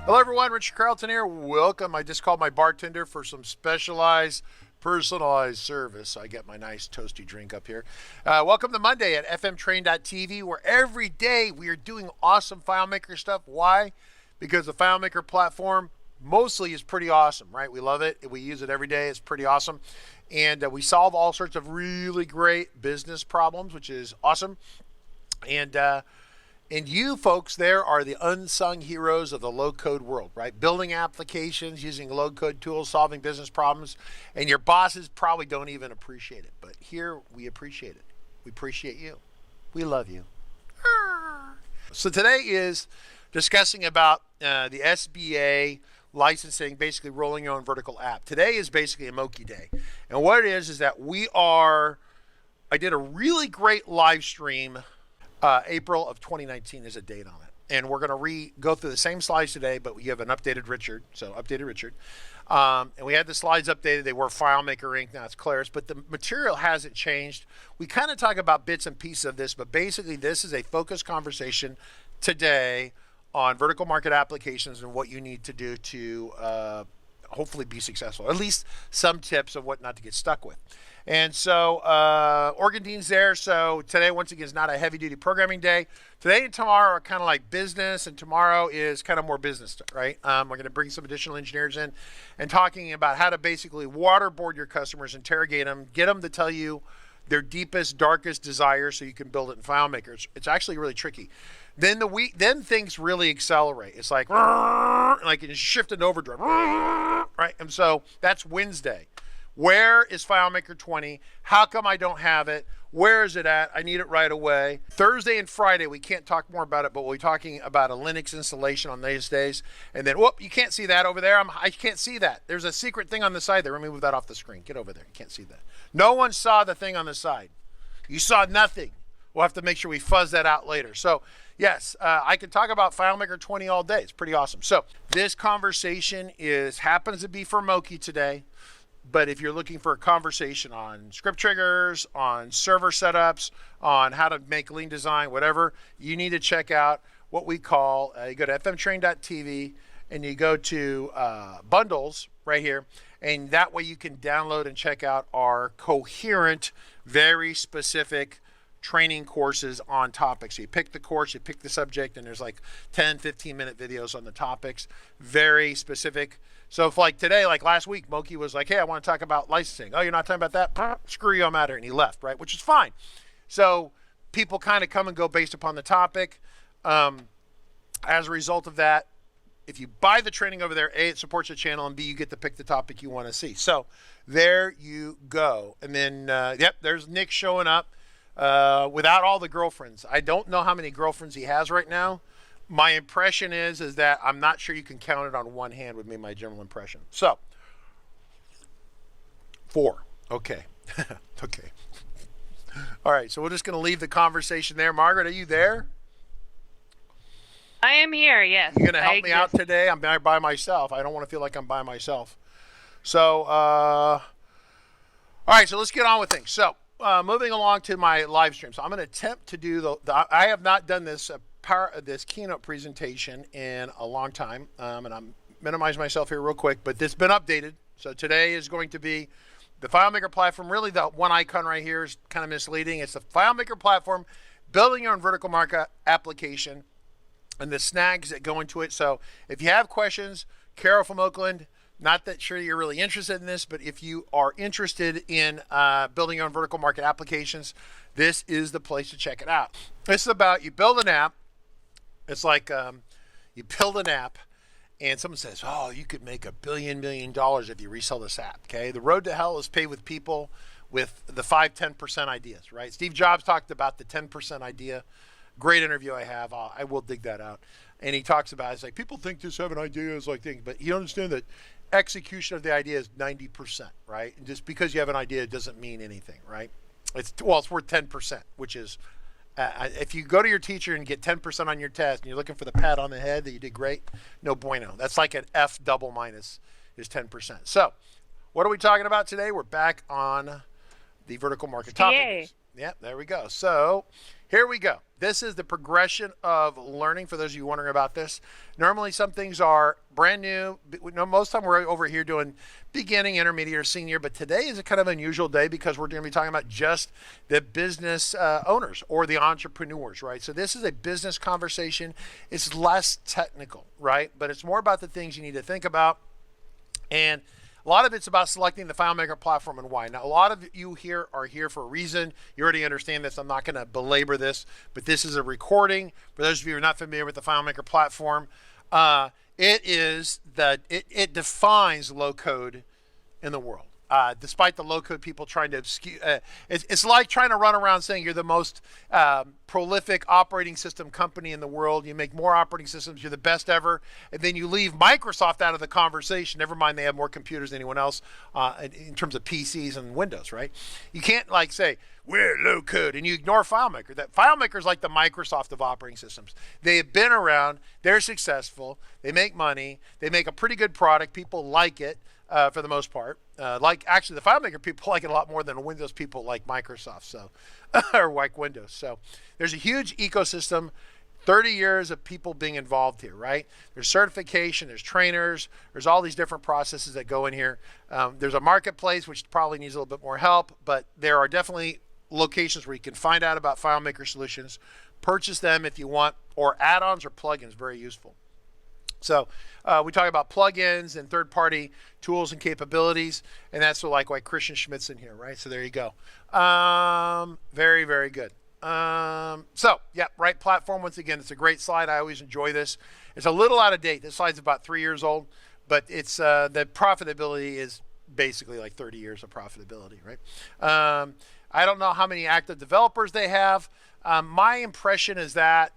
Hello everyone, Richard Carlton here. Welcome. I just called my bartender for some specialized, personalized service. So I get my nice toasty drink up here. Welcome to Monday at fmtrain.tv, where every day we are doing awesome FileMaker stuff. Why? Because the FileMaker platform mostly is pretty awesome, right? We love it. We use it every day. It's pretty awesome. And we solve all sorts of really great business problems, which is awesome. And you folks there are the unsung heroes of the low-code world, right? Building applications, using low-code tools, solving business problems, and your bosses probably don't even appreciate it. But here, we appreciate it. We appreciate you. We love you. So today is discussing about the SBA licensing, basically rolling your own vertical app. Today is basically a Moki day. And what it is that I did a really great live stream. April of 2019 is a date on it. And we're going to go through the same slides today, but we have an updated Richard. So updated Richard. And we had the slides updated. They were FileMaker Inc. Now it's Claris, but the material hasn't changed. We kind of talk about bits and pieces of this, but basically this is a focused conversation today on vertical market applications and what you need to do to hopefully be successful, or at least some tips of what not to get stuck with. And so Organ Dean's there. So today, once again, is not a heavy-duty programming day. Today and tomorrow are kind of like business, and tomorrow is kind of more business stuff, right? We're going to bring some additional engineers in and talking about how to basically waterboard your customers, interrogate them, get them to tell you their deepest, darkest desires so you can build it in FileMaker. It's actually really tricky. Then things really accelerate. It's like it's shift and overdrive, right? And so that's Wednesday. Where is FileMaker 20? How come I don't have it? Where is it at? I need it right away. Thursday and Friday, we can't talk more about it, but we'll be talking about a Linux installation on these days. And then, whoop, you can't see that over there. I can't see that. There's a secret thing on the side there. Let me move that off the screen. Get over there. You can't see that. No one saw the thing on the side. You saw nothing. We'll have to make sure we fuzz that out later. So, yes, I could talk about FileMaker 20 all day. It's pretty awesome. So, this conversation happens to be for Moki today. But if you're looking for a conversation on script triggers, on server setups, on how to make lean design, whatever, you need to check out what we call, you go to fmtrain.tv and you go to bundles right here. And that way you can download and check out our coherent, very specific training courses on topics. So you pick the course, you pick the subject, and there's like 10, 15-minute videos on the topics, very specific. So if like today, like last week, Moki was like, hey, I want to talk about licensing. Oh, you're not talking about that? Screw you, I'm out of here. And he left, right? Which is fine. So people kind of come and go based upon the topic. As a result of that, if you buy the training over there, A, it supports the channel, and B, you get to pick the topic you want to see. So there you go. And then, yep, there's Nick showing up without all the girlfriends. I don't know how many girlfriends he has right now. My impression is that I'm not sure you can count it on one hand, would be my general impression. So, 4. Okay. Okay. All right, so we're just going to leave the conversation there. Margaret, are you there? I am here, yes. You going to help me out today? I'm by myself. I don't want to feel like I'm by myself. So, all right, so let's get on with things. So, moving along to my live stream. So I'm going to attempt to do I have not done this this keynote presentation in a long time, and I'm minimizing myself here real quick, but this has been updated. So today is going to be the FileMaker platform. Really, the one icon right here is kind of misleading. It's the FileMaker platform, building your own vertical market application, and the snags that go into it. So if you have questions, Carol from Oakland, not that sure you're really interested in this, but if you are interested in building your own vertical market applications, this is the place to check it out. This is about you build an app. It's like you build an app and someone says, oh, you could make $1 billion if you resell this app, okay? The road to hell is paved with people with the 5-10% ideas, right? Steve Jobs talked about the 10% idea. Great interview I have. I will dig that out. And he talks about, it's like, people think just having ideas like things, but you understand that execution of the idea is 90%, right? And just because you have an idea doesn't mean anything, right? It's worth 10%, which is, if you go to your teacher and get 10% on your test and you're looking for the pat on the head that you did great, no bueno. That's like an F double minus is 10%. So what are we talking about today? We're back on the vertical market topic. Yep, there we go. So here we go. This is the progression of learning for those of you wondering about this. Normally some things are brand new. Most of the time we're over here doing beginning, intermediate, or senior, but today is a kind of unusual day because we're going to be talking about just the business owners or the entrepreneurs, right? So this is a business conversation. It's less technical, right? But it's more about the things you need to think about. And a lot of it's about selecting the FileMaker platform and why. Now, a lot of you here are here for a reason. You already understand this. I'm not going to belabor this, but this is a recording. For those of you who are not familiar with the FileMaker platform, it defines low code in the world. Despite the low-code people trying to obscure, it's like trying to run around saying you're the most prolific operating system company in the world. You make more operating systems, you're the best ever, and then you leave Microsoft out of the conversation. Never mind, they have more computers than anyone else in terms of PCs and Windows, right? You can't like say we're low-code and you ignore FileMaker. That FileMaker is like the Microsoft of operating systems. They have been around, they're successful, they make money, they make a pretty good product, people like it. For the most part, actually the FileMaker people like it a lot more than Windows people like Microsoft, so or like Windows. So there's a huge ecosystem, 30 years of people being involved here, right? There's certification, there's trainers, there's all these different processes that go in here. There's a marketplace which probably needs a little bit more help, but there are definitely locations where you can find out about FileMaker Solutions, purchase them if you want, or add-ons or plugins, very useful. So we talk about plugins and third-party tools and capabilities, and that's like why Christian Schmidt's in here, right? So there you go. Very, very good. So, yeah, right platform. Once again, it's a great slide. I always enjoy this. It's a little out of date. This slide's about 3 years old, but it's the profitability is basically like 30 years of profitability, right? I don't know how many active developers they have. My impression is that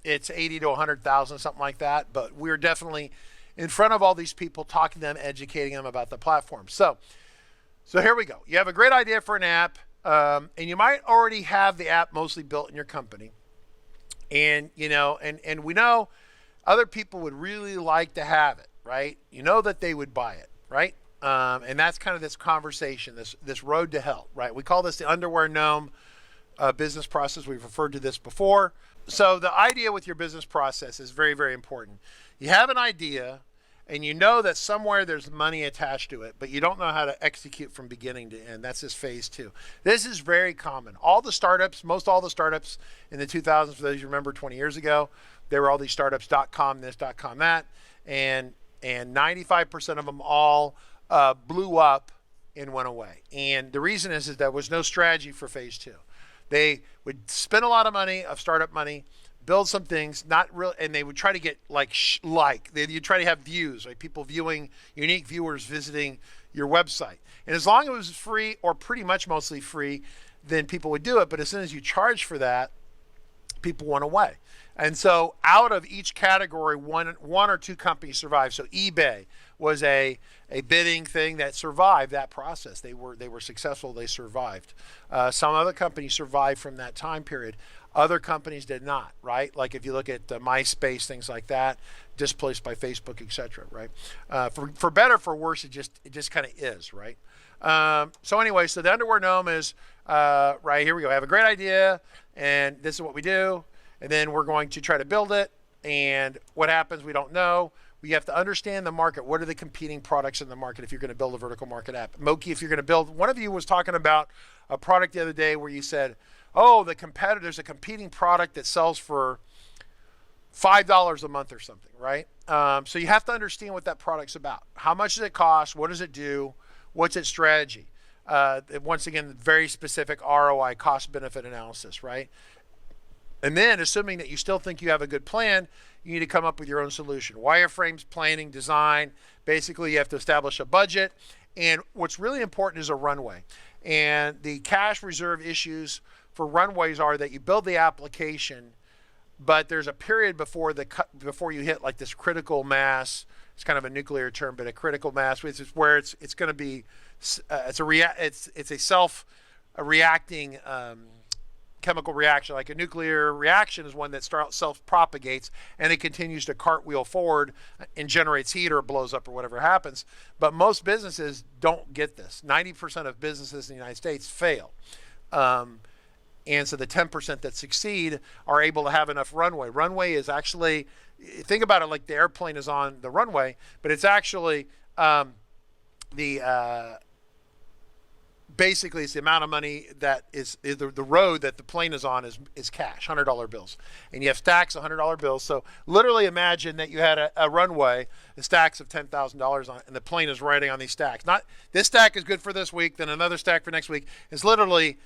it's 80 to 100,000, something like that. But we're definitely in front of all these people, talking to them, educating them about the platform. So here we go. You have a great idea for an app, and you might already have the app mostly built in your company. And, you know, and we know other people would really like to have it, right? You know that they would buy it, right? And that's kind of this conversation, this road to hell, right? We call this the Underwear Gnome business process. We've referred to this before. So the idea with your business process is very, very important. You have an idea and you know that somewhere there's money attached to it, but you don't know how to execute from beginning to end. That's this phase 2. This is very common. All the startups, most all the startups in the 2000s, for those you remember 20 years ago, there were all these startups, .com this, .com that, and 95% of them all blew up and went away. And the reason is there was no strategy for phase 2. They would spend a lot of money, of startup money, build some things, not real, and they would try to get you'd try to have views, like people viewing, unique viewers visiting your website. And as long as it was free or pretty much mostly free, then people would do it. But as soon as you charge for that, people went away. And so out of each category, one or two companies survived. So eBay was a bidding thing that survived that process. They were successful. They survived. Some other companies survived from that time period. Other companies did not, right? Like if you look at MySpace, things like that, displaced by Facebook, etc. Right? For better, for worse, it just kind of is, right? So anyway, so the Underwear Gnome is right here. We go. I have a great idea, and this is what we do, and then we're going to try to build it. And what happens, we don't know. We have to understand the market. What are the competing products in the market if you're going to build a vertical market app? Moki, if you're going to build, one of you was talking about a product the other day where you said, oh, there's a competing product that sells for $5 a month or something, right? So you have to understand what that product's about. How much does it cost? What does it do? What's its strategy? Once again, very specific ROI, cost-benefit analysis, right? And then, assuming that you still think you have a good plan, you need to come up with your own solution. Wireframes, planning, design. Basically, you have to establish a budget. And what's really important is a runway. And the cash reserve issues for runways are that you build the application, but there's a period before you hit like this critical mass. It's kind of a nuclear term, but a critical mass, which is where it's going to be it's a self-reacting chemical reaction. Like a nuclear reaction is one that self-propagates and it continues to cartwheel forward and generates heat or blows up or whatever happens. But most businesses don't get this. 90% of businesses in the United States fail. And so the 10% that succeed are able to have enough runway. Runway is actually, think about it like the airplane is on the runway, but it's actually basically it's the amount of money that is the road that the plane is on is cash, $100 bills. And you have stacks of $100 bills. So literally imagine that you had a runway, the stacks of $10,000 on it, and the plane is riding on these stacks. Not this stack is good for this week, then another stack for next week. It's literally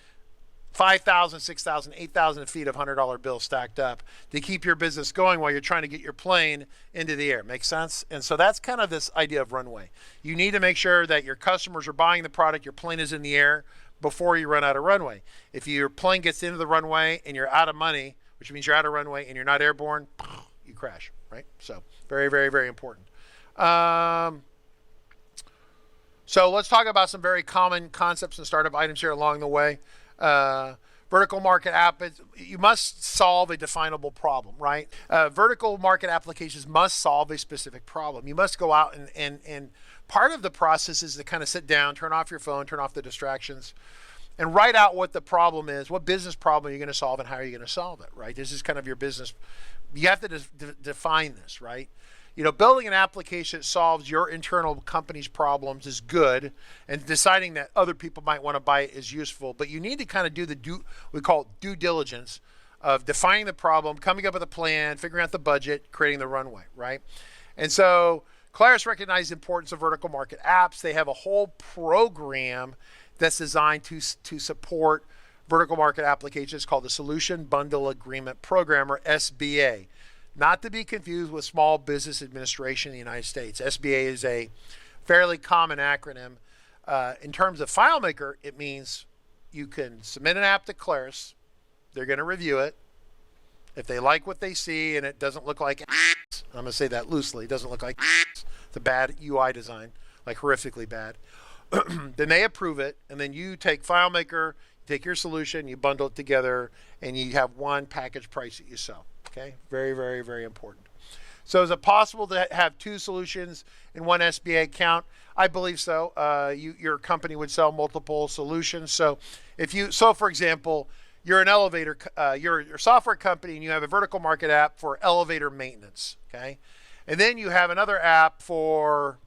5,000, 6,000, 8,000 feet of $100 bills stacked up to keep your business going while you're trying to get your plane into the air. Make sense? And so that's kind of this idea of runway. You need to make sure that your customers are buying the product, your plane is in the air before you run out of runway. If your plane gets into the runway and you're out of money, which means you're out of runway and you're not airborne, you crash, right? So very, very, very important. So let's talk about some very common concepts and startup items here along the way. Vertical market app, you must solve a definable problem, right? Vertical market applications must solve a specific problem. You must go out and part of the process is to kind of sit down, turn off your phone, turn off the distractions, and write out what the problem is, what business problem you're going to solve, and how are you going to solve it, right? This is kind of your business. You have to define this, right? You know, building an application that solves your internal company's problems is good, and deciding that other people might want to buy it is useful, but you need to kind of do we call it due diligence of defining the problem, coming up with a plan, figuring out the budget, creating the runway, right? And so Claris recognized the importance of vertical market apps. They have a whole program that's designed to support vertical market applications called the Solution Bundle Agreement Program, or SBA. Not to be confused with Small Business Administration in the United States. SBA is a fairly common acronym. In terms of FileMaker, it means you can submit an app to Claris. They're going to review it. If they like what they see and it doesn't look like I'm going to say that loosely, it doesn't look like it's a bad UI design, like horrifically bad, then they approve it, and then you take FileMaker, you take your solution, you bundle it together, and you have one package price that you sell. Okay, very, very, very important. So is it possible to have two solutions in one SBA account? I believe so. Your company would sell multiple solutions. So for example, you're an elevator, you're a software company and you have a vertical market app for elevator maintenance, okay? And then you have another app for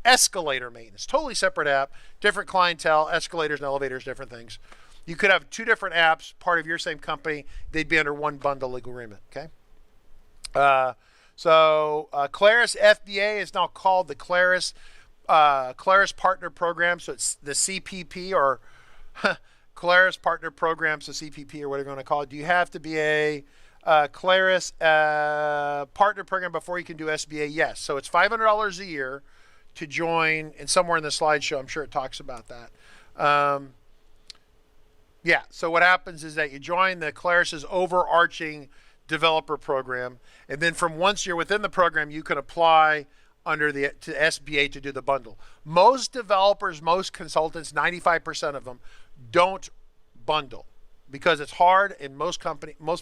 escalator maintenance, totally separate app, different clientele, escalators and elevators, different things. You could have two different apps, part of your same company. They'd be under one bundle agreement, okay? Claris FBA is now called the Claris Partner Program. So it's the CPP, or Claris Partner Program, so CPP, or whatever you want to call it. Do you have to be a Claris Partner Program before you can do SBA? Yes. So it's $500 a year to join, and somewhere in the slideshow, I'm sure it talks about that. Yeah, so what happens is that you join the Claris's overarching developer program, and then from once you're within the program, you can apply to SBA to do the bundle. Most developers, most consultants, 95% of them don't bundle because it's hard, and most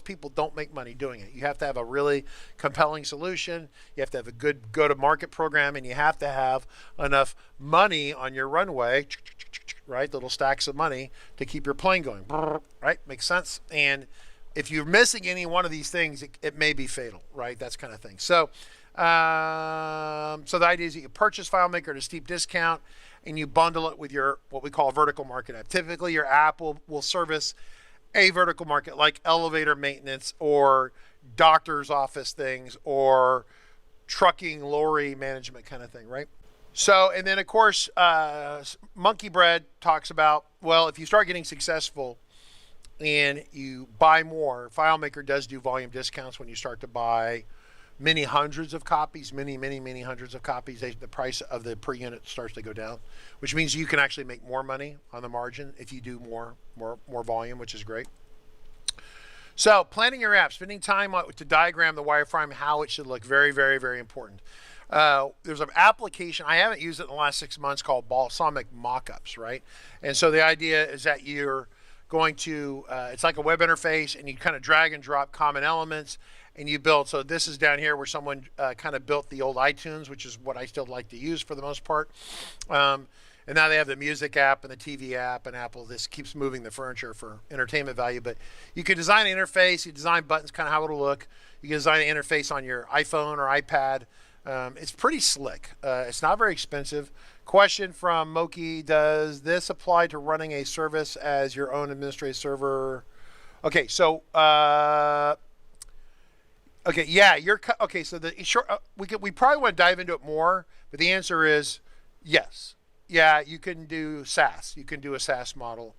people don't make money doing it. You have to have a really compelling solution, you have to have a good go-to-market program, and you have to have enough money on your runway, right? Little stacks of money to keep your plane going, right? Makes sense. And if you're missing any one of these things, it may be fatal, right? That's kind of thing. So, so the idea is that you purchase FileMaker at a steep discount and you bundle it with your, what we call a vertical market app. Typically your app will service a vertical market like elevator maintenance or doctor's office things or trucking, lorry management kind of thing, right? So, and then of course, Monkey Bread talks about, well, if you start getting successful and you buy more, FileMaker does do volume discounts when you start to buy many hundreds of copies, many hundreds of copies. The price of the per unit starts to go down, which means you can actually make more money on the margin if you do more volume, which is great. So planning your app, spending time to diagram the wireframe, how it should look, very, very, very important. There's an application, I haven't used it in the last 6 months, called Balsamic Mockups, right? And so the idea is that you're going to, it's like a web interface, and you kind of drag and drop common elements, and you build. So this is down here where someone kind of built the old iTunes, which is what I still like to use for the most part. And now they have the music app and the TV app, and Apple, this keeps moving the furniture for entertainment value. But you can design an interface, you design buttons, kind of how it'll look. You can design an interface on your iPhone or iPad. It's pretty slick. It's not very expensive. Question from Moki, does this apply to running a service as your own administrative server? Okay, so, okay, yeah, okay, so the short, we probably want to dive into it more, but the answer is yes. Yeah, you can do SaaS. You can do a SaaS model,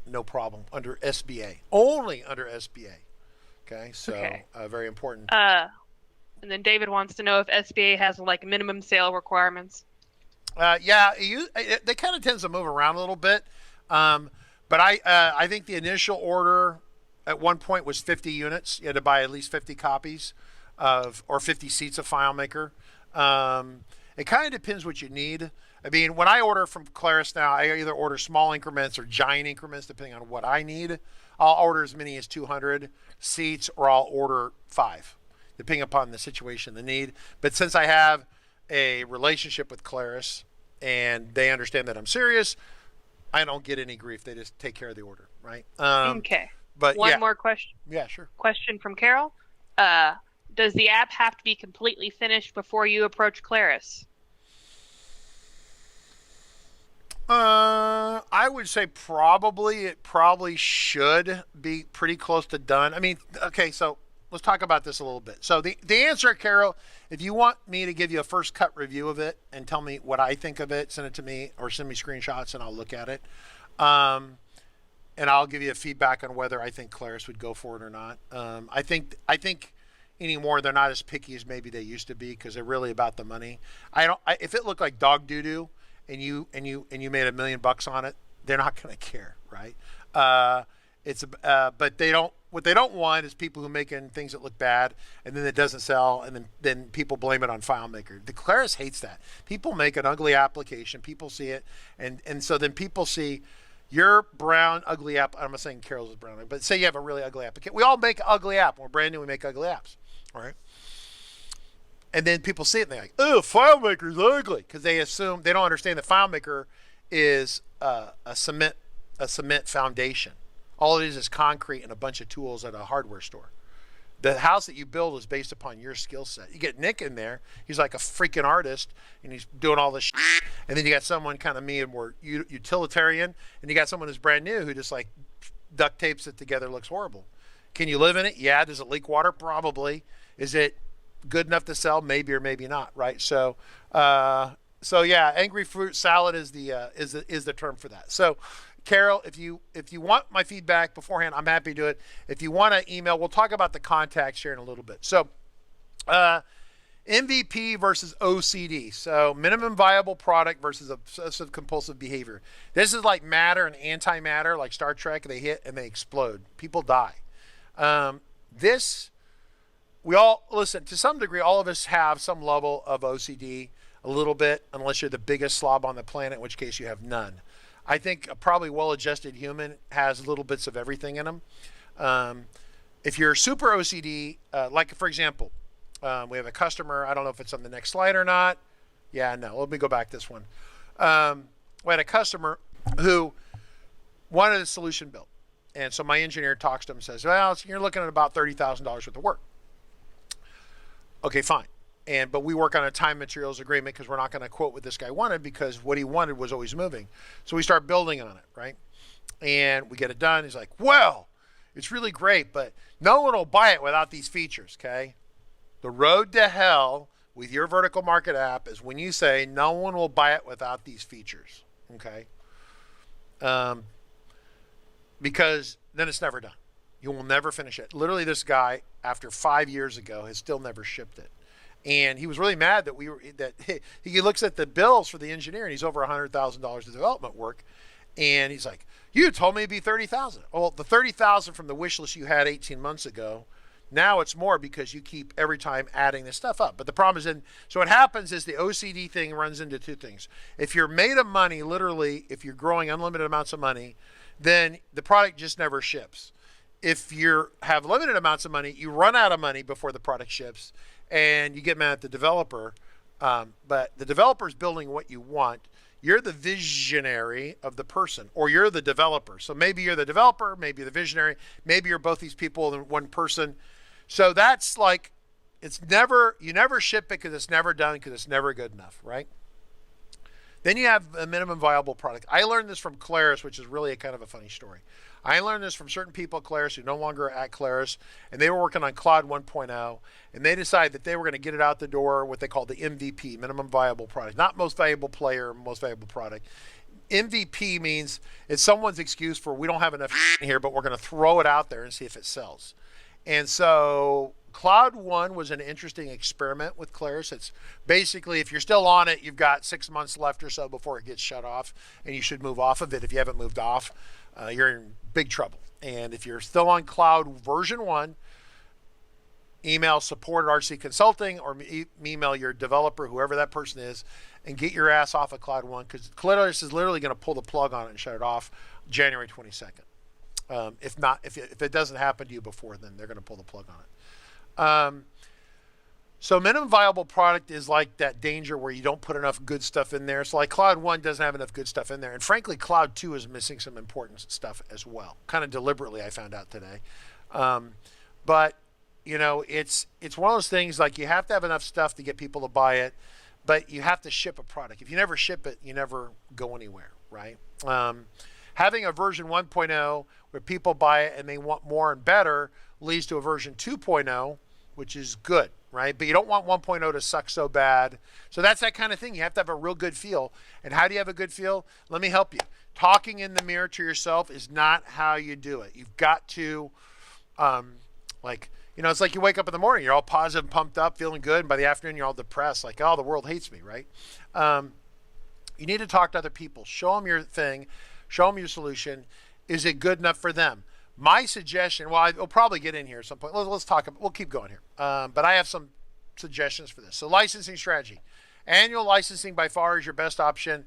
no problem, under SBA. Only under SBA. Okay, so Okay. Very important. And then David wants to know if SBA has like minimum sale requirements. Yeah, they kind of tends to move around a little bit, but I think the initial order at one point was 50 units. You had to buy at least 50 copies or 50 seats of FileMaker. It kind of depends what you need. I mean, when I order from Claris now, I either order small increments or giant increments depending on what I need. I'll order as many as 200 seats, or I'll order 5, depending upon the situation, the need. But since I have a relationship with Claris and they understand that I'm serious, I don't get any grief. They just take care of the order, right? Okay. But One more question. Yeah, sure. Question from Carol. Does the app have to be completely finished before you approach Claris? I would say it probably should be pretty close to done. I mean, okay, so let's talk about this a little bit. So the answer, Carol, if you want me to give you a first cut review of it and tell me what I think of it, send it to me or send me screenshots and I'll look at it. And I'll give you a feedback on whether I think Claris would go for it or not. I think anymore they're not as picky as maybe they used to be because they're really about the money. If it looked like dog doo doo and you made $1 million on it, they're not going to care, right? But they don't. What they don't want is people who are making things that look bad and then it doesn't sell, and then people blame it on FileMaker. The Claris hates that. People make an ugly application, people see it, and so then people see your brown ugly app. I'm not saying Carol's is brown, but say you have a really ugly app. We all make ugly app. When we're brand new, we make ugly apps, all right? And then people see it and they're like, oh, FileMaker's ugly, because they assume, they don't understand that FileMaker is a cement foundation. All it is concrete and a bunch of tools at a hardware store. The house that you build is based upon your skill set. You get Nick in there, he's like a freaking artist, and he's doing all this shit. And then you got someone kind of me and more utilitarian, and you got someone who's brand new who just like duct tapes it together, looks horrible. Can you live in it? Yeah. Does it leak water? Probably. Is it good enough to sell? Maybe or maybe not, right? So yeah, angry fruit salad is the term for that. So Carol, if you want my feedback beforehand, I'm happy to do it. If you want to email, we'll talk about the contacts here in a little bit. So MVP versus OCD. So minimum viable product versus obsessive compulsive behavior. This is like matter and antimatter, like Star Trek. They hit and they explode. People die. We all, listen, to some degree, all of us have some level of OCD, a little bit, unless you're the biggest slob on the planet, in which case you have none. I think a probably well-adjusted human has little bits of everything in them. If you're super OCD, like for example, we have a customer, I don't know if it's on the next slide or not. Yeah, no, let me go back this one. We had a customer who wanted a solution built. And so my engineer talks to him and says, well, you're looking at about $30,000 worth of work. Okay, fine. But we work on a time materials agreement because we're not going to quote what this guy wanted because what he wanted was always moving. So we start building on it, right? And we get it done. He's like, well, it's really great, but no one will buy it without these features, okay? The road to hell with your vertical market app is when you say no one will buy it without these features, okay? Because then it's never done. You will never finish it. Literally, this guy, after 5 years ago, has still never shipped it. And he was really mad that he looks at the bills for the engineer and he's over $100,000 of development work. And he's like, you told me it'd be $30,000. Well, the $30,000 from the wish list you had 18 months ago, now it's more because you keep every time adding this stuff up. But the problem is so what happens is the OCD thing runs into two things. If you're made of money, literally, if you're growing unlimited amounts of money, then the product just never ships. If you have limited amounts of money, you run out of money before the product ships and you get mad at the developer. But the developer is building what you want. You're the visionary of the person, or you're the developer. So maybe you're the developer, maybe you're the visionary, maybe you're both these people in one person. So that's like, you never ship it because it's never done, because it's never good enough, right? Then you have a minimum viable product. I learned this from Claris, which is really a kind of a funny story. I learned this from certain people at Claris who no longer are at Claris, and they were working on Cloud 1.0, and they decided that they were going to get it out the door, what they call the MVP, minimum viable product. Not most valuable player, most valuable product. MVP means it's someone's excuse for, we don't have enough here, but we're going to throw it out there and see if it sells. And so Cloud 1 was an interesting experiment with Claris. It's basically, if you're still on it, you've got 6 months left or so before it gets shut off, and you should move off of it. If you haven't moved off, you're in big trouble. And if you're still on Cloud version 1, email support at RC Consulting, or email your developer, whoever that person is, and get your ass off of Cloud 1, because Claris is literally going to pull the plug on it and shut it off January 22nd. If it doesn't happen to you before then, they're going to pull the plug on it. So minimum viable product is like that danger where you don't put enough good stuff in there. So like Cloud 1 doesn't have enough good stuff in there. And frankly, Cloud 2 is missing some important stuff as well. Kind of deliberately, I found out today. But, you know, it's one of those things, like, you have to have enough stuff to get people to buy it, but you have to ship a product. If you never ship it, you never go anywhere, right? Having a version 1.0 where people buy it and they want more and better leads to a version 2.0, which is good, right? But you don't want 1.0 to suck so bad. So that's that kind of thing. You have to have a real good feel. And how do you have a good feel? Let me help you. Talking in the mirror to yourself is not how you do it. You've got to, it's like you wake up in the morning, you're all positive and pumped up, feeling good, and by the afternoon you're all depressed, like, oh, the world hates me, right? You need to talk to other people. Show them your thing. Show them your solution. Is it good enough for them? My suggestion, well, I'll probably get in here at some point. Let's talk. We'll keep going here. But I have some suggestions for this. So licensing strategy. Annual licensing by far is your best option.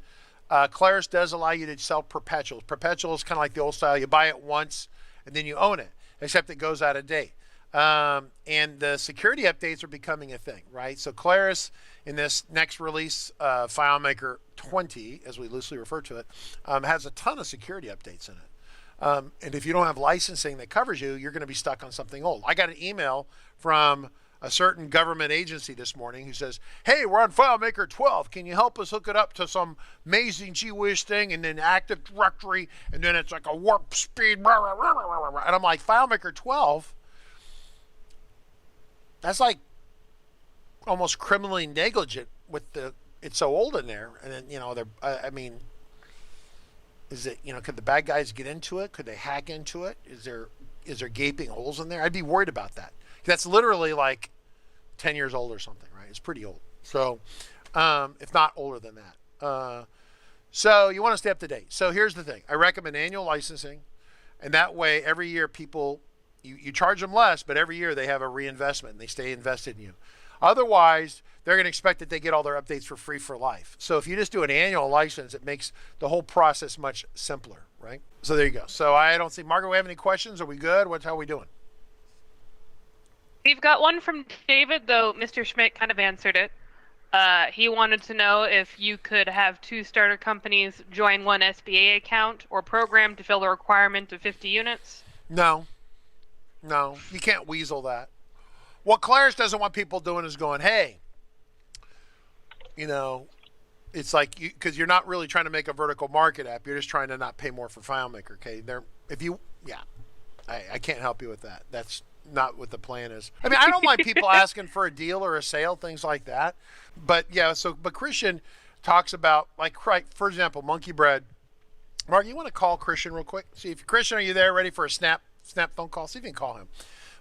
Claris does allow you to sell perpetuals. Perpetual is kind of like the old style. You buy it once and then you own it, except it goes out of date. And the security updates are becoming a thing, right? So Claris, in this next release, FileMaker 20, as we loosely refer to it, has a ton of security updates in it. And if you don't have licensing that covers you, you're going to be stuck on something old. I got an email from a certain government agency this morning who says, hey, we're on FileMaker 12. Can you help us hook it up to some amazing gee whiz thing, and then Active Directory, and then it's like a warp speed, and I'm like, FileMaker 12? That's like almost criminally negligent with it's so old in there. And then, is it, could the bad guys get into it? Could they hack into it? Is there gaping holes in there? I'd be worried about that. That's literally like 10 years old or something, right? It's pretty old. So, if not older than that. So you want to stay up to date. So here's the thing. I recommend annual licensing. And that way, every year people, you charge them less, but every year they have a reinvestment and they stay invested in you. Otherwise, they're going to expect that they get all their updates for free for life. So if you just do an annual license, it makes the whole process much simpler, right? So there you go. So I don't see, Margaret, we have any questions? Are we good? How are we doing? We've got one from David, though Mr. Schmidt kind of answered it. He wanted to know if you could have two starter companies join one SBA account or program to fill the requirement of 50 units. No, you can't weasel that. What Claris doesn't want people doing is going, hey, it's like, because you're not really trying to make a vertical market app. You're just trying to not pay more for FileMaker. Okay, I can't help you with that. That's not what the plan is. I mean, I don't mind people asking for a deal or a sale, things like that. But yeah, but Christian talks about, like, right, for example, Monkey Bread. Mark, you want to call Christian real quick? See if Christian, are you there, ready for a snap phone call? See if you can call him.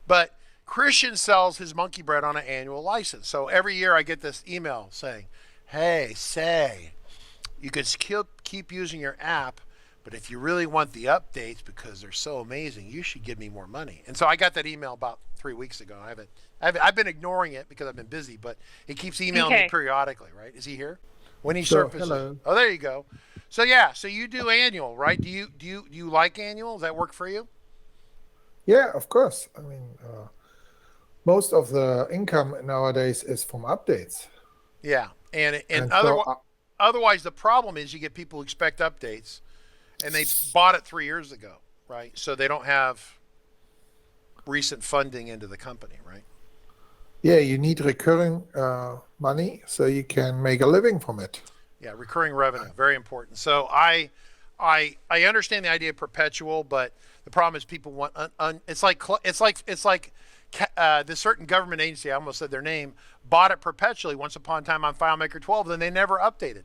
But Christian sells his Monkey Bread on an annual license. So every year I get this email saying, hey, you could keep using your app, but if you really want the updates because they're so amazing, you should give me more money. And so I got that email about 3 weeks ago. I've been ignoring it because I've been busy, but he keeps emailing me periodically, right? Is he here? When he surfaces. Hello. Oh, there you go. So yeah, so you do annual, right? Do you like annual? Does that work for you? Yeah, of course. I mean, most of the income nowadays is from updates. Yeah, and so otherwise, the problem is you get people who expect updates, and they bought it 3 years ago, right? So they don't have recent funding into the company, right? Yeah, you need recurring money so you can make a living from it. Yeah, recurring revenue, very important. So I understand the idea of perpetual, but the problem is people want it's like this certain government agency, I almost said their name, bought it perpetually once upon a time on FileMaker 12, then they never updated.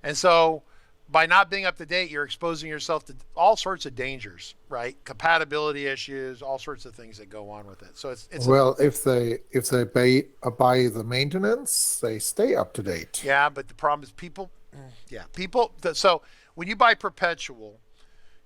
And so by not being up to date, you're exposing yourself to all sorts of dangers, right? Compatibility issues, all sorts of things that go on with it. So it's Well, if they buy the maintenance, they stay up to date. yeah, but the problem is people. So when you buy perpetual,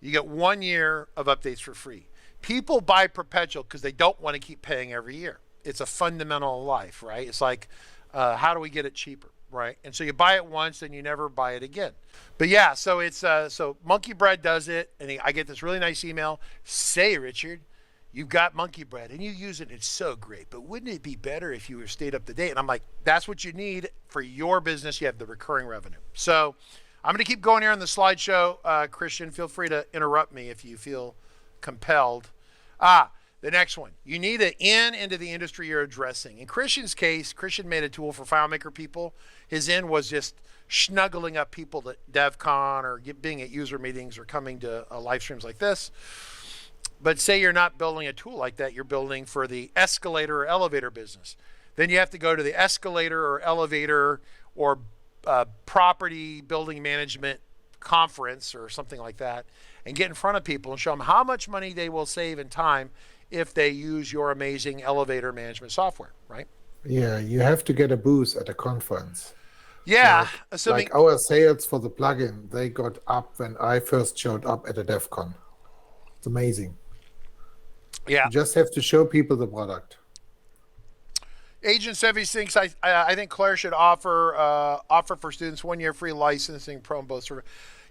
you get 1 year of updates for free. People buy perpetual because they don't want to keep paying every year. It's a fundamental of life, right? It's like, how do we get it cheaper, right? And so you buy it once, and you never buy it again. But yeah, so it's so Monkey Bread does it, and I get this really nice email. Say, Richard, you've got Monkey Bread, and you use it. It's so great, but wouldn't it be better if you stayed up to date? And I'm like, that's what you need for your business. You have the recurring revenue. So I'm going to keep going here on the slideshow. Christian, feel free to interrupt me if you feel compelled. The next one. You need an in into the industry you're addressing. In Christian's case, Christian made a tool for FileMaker people. His in was just snuggling up people at DevCon or being at user meetings or coming to live streams like this. But say you're not building a tool like that, you're building for the escalator or elevator business. Then you have to go to the escalator or elevator or property building management conference or something like that and get in front of people and show them how much money they will save in time if they use your amazing elevator management software, right? Yeah, you have to get a booth at a conference. Yeah, assuming Like our sales for the plugin, they got up when I first showed up at a DEF CON. It's amazing. yeah. You just have to show people the product. Agent Sevi thinks I think Claire should offer for students 1 year free licensing pro and both.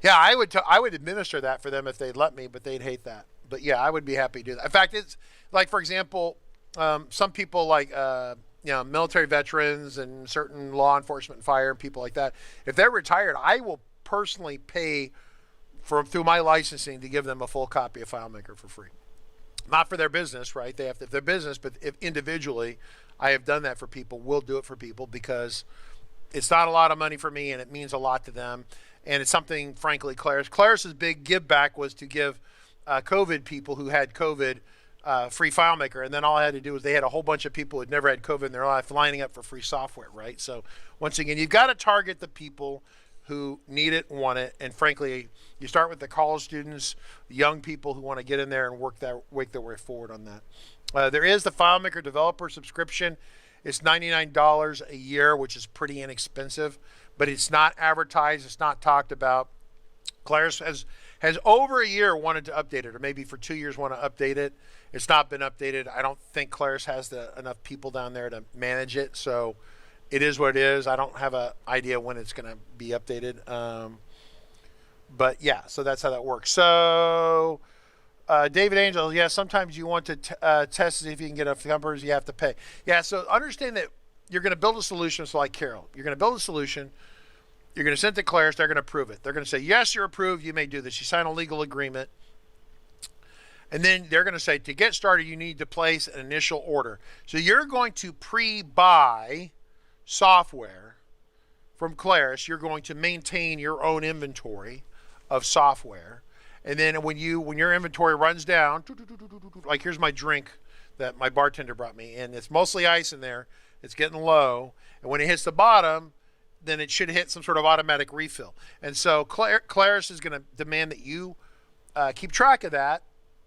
Yeah, I would administer that for them if they'd let me, but they'd hate that. But yeah, I would be happy to do that. In fact, it's like, for example, some people like military veterans and certain law enforcement and fire and people like that. If they're retired, I will personally pay through my licensing to give them a full copy of FileMaker for free. Not for their business, right? They have to, if their business, but if individually, I have done that for people. We'll do it for people because it's not a lot of money for me and it means a lot to them. And it's something, frankly, Claris's big give back was to give COVID people who had COVID free FileMaker. And then all I had to do was they had a whole bunch of people who had never had COVID in their life lining up for free software, right? So once again, you've got to target the people who need it, want it, and frankly, you start with the college students, young people who want to get in there and work their way forward on that. There is the FileMaker developer subscription. It's $99 a year, which is pretty inexpensive, but it's not advertised. It's not talked about. Claris has over a year wanted to update it, or maybe for 2 years want to update it. It's not been updated. I don't think Claris has enough people down there to manage it, so it is what it is. I don't have an idea when it's going to be updated. But yeah, so that's how that works. So David Angel, yeah, sometimes you want to test to see if you can get enough numbers, you have to pay. Yeah, so understand that you're going to build a solution. So like Carol, you're going to build a solution. You're going to send it to Claris. They're going to approve it. They're going to say, yes, you're approved. You may do this. You sign a legal agreement. And then they're going to say, to get started, you need to place an initial order. So you're going to pre-buy software from Claris. You're going to maintain your own inventory of software. And then when your inventory runs down, like here's my drink that my bartender brought me, and it's mostly ice in there. It's getting low. And when it hits the bottom, then it should hit some sort of automatic refill. And so Claris is going to demand that you keep track of that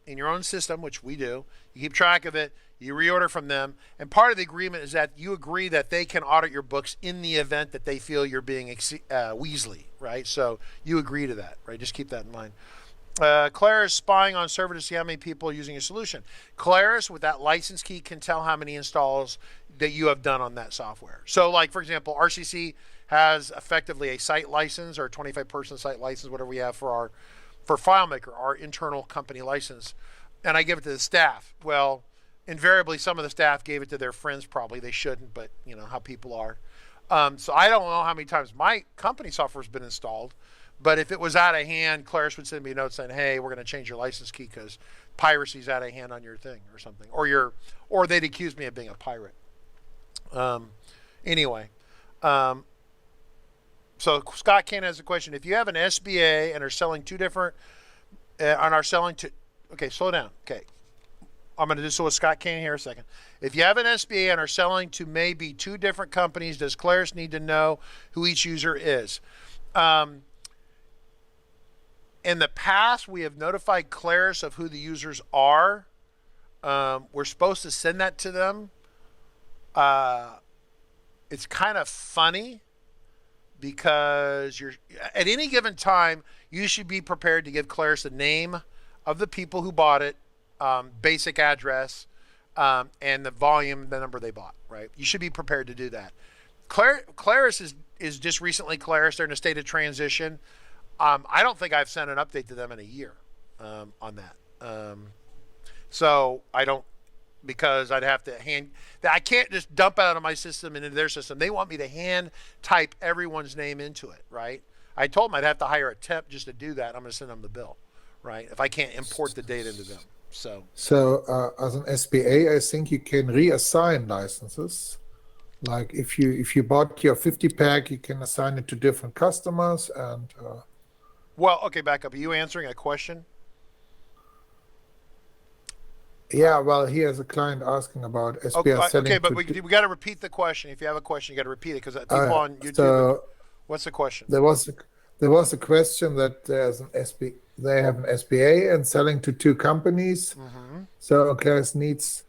in your own system, which we do. You keep track of it. You reorder from them. And part of the agreement is that you agree that they can audit your books in the event that they feel you're being Weasley, right? So you agree to that, right? Just keep that in mind. Claris spying on server to see how many people are using your solution. Claris, with that license key, can tell how many installs that you have done on that software. So like, for example, RCC has effectively a site license or a 25-person site license, whatever we have for FileMaker, our internal company license. And I give it to the staff. Well, invariably, some of the staff gave it to their friends probably. They shouldn't, but you know how people are. So I don't know how many times my company software has been installed, but if it was out of hand, Claris would send me a note saying, "Hey, we're going to change your license key because piracy's out of hand on your thing or something," or they'd accuse me of being a pirate. Anyway, so Scott Kane has a question: if you have an SBA and are selling two different, and are selling to, okay, slow down. Okay, I'm going to do so with Scott Kane here a second. If you have an SBA and are selling to maybe two different companies, does Claris need to know who each user is? In the past, we have notified Claris of who the users are. We're supposed to send that to them. It's kind of funny because at any given time, you should be prepared to give Claris the name of the people who bought it, basic address, and the volume, the number they bought, right? You should be prepared to do that. Claris is just recently Claris. They're in a state of transition. I don't think I've sent an update to them in a year on that. So I don't, because I'd have to I can't just dump it out of my system into their system. They want me to hand type everyone's name into it, right? I told them I'd have to hire a temp just to do that. I'm going to send them the bill, right? If I can't import the data into them. So as an SBA, I think you can reassign licenses. Like if you bought your 50 pack, you can assign it to different customers and. Well, okay, back up. Are you answering a question? Yeah, well, he has a client asking about SBA selling. Okay, but we got to repeat the question. If you have a question, you got to repeat it because people on YouTube. So what's the question? There was a question that there's an they have an SBA and selling to two companies. Mm-hmm. So Claris needs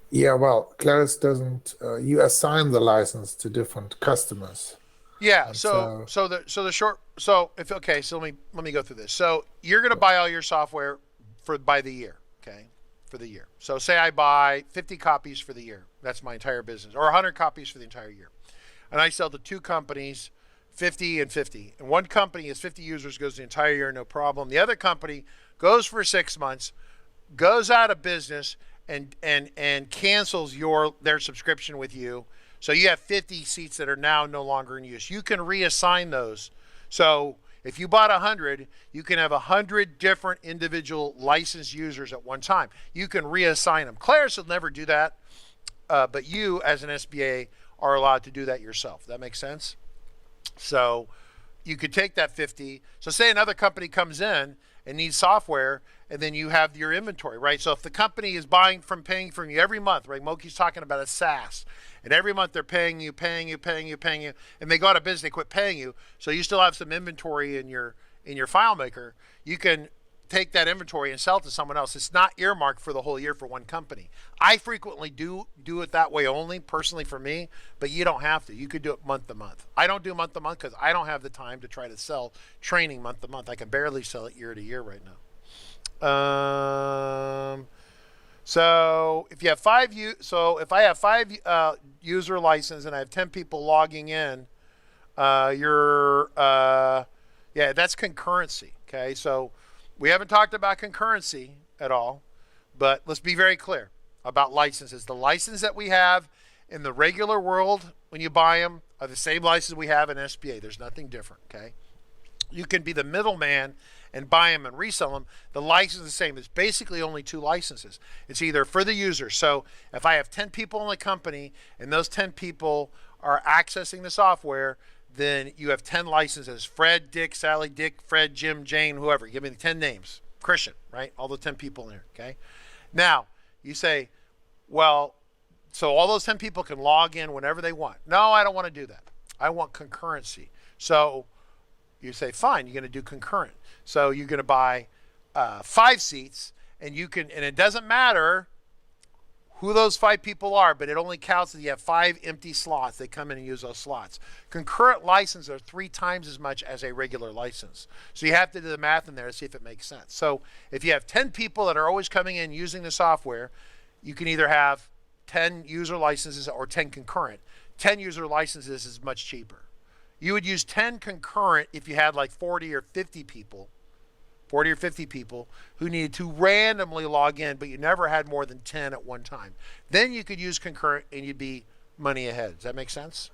yeah, well, Claris doesn't. You assign the license to different customers. Yeah. So let me go through this. So you're going to buy all your software by the year, okay? For the year. So say I buy 50 copies for the year. That's my entire business, or 100 copies for the entire year, and I sell to two companies, 50 and 50. And one company is 50 users, goes the entire year, no problem. The other company goes for 6 months, goes out of business, and cancels their subscription with you. So you have 50 seats that are now no longer in use. You can reassign those. So if you bought 100, you can have 100 different individual licensed users at one time. You can reassign them. Claris will never do that, but you as an SBA are allowed to do that yourself. That makes sense? So you could take that 50. So say another company comes in and needs software, and then you have your inventory, right? So if the company is paying from you every month, right? Moki's talking about a SaaS, and every month they're paying you, and they go out of business, they quit paying you. So you still have some inventory in your FileMaker. You can take that inventory and sell it to someone else. It's not earmarked for the whole year for one company. I frequently do it that way only, personally for me, but you don't have to. You could do it month to month. I don't do month to month because I don't have the time to try to sell training month to month. I can barely sell it year to year right now. So if you have if I have 5 user license and I have 10 people logging in, that's concurrency. Okay, so we haven't talked about concurrency at all, but let's be very clear about licenses. The license that we have in the regular world when you buy them are the same license we have in SBA. There's nothing different. Okay, you can be the middleman and buy them and resell them. The license is the same. It's basically only 2 licenses. It's either for the user. So if I have 10 people in the company and those 10 people are accessing the software, then you have 10 licenses. Fred, Dick, Sally, Dick, Fred, Jim, Jane, whoever. Give me the 10 names. Christian, right? All the 10 people in there, okay? Now, you say, well, so all those 10 people can log in whenever they want. No, I don't want to do that. I want concurrency. So you say, fine, you're going to do concurrent. So you're going to buy 5 seats, and it doesn't matter who those 5 people are, but it only counts if you have 5 empty slots. They come in and use those slots. Concurrent licenses are 3 times as much as a regular license. So you have to do the math in there to see if it makes sense. So if you have 10 people that are always coming in using the software, you can either have 10 user licenses or 10 concurrent. 10 user licenses is much cheaper. You would use 10 concurrent if you had like 40 or 50 people 40 or 50 people who needed to randomly log in, but you never had more than 10 at one time. Then you could use concurrent and you'd be money ahead. Does that make sense?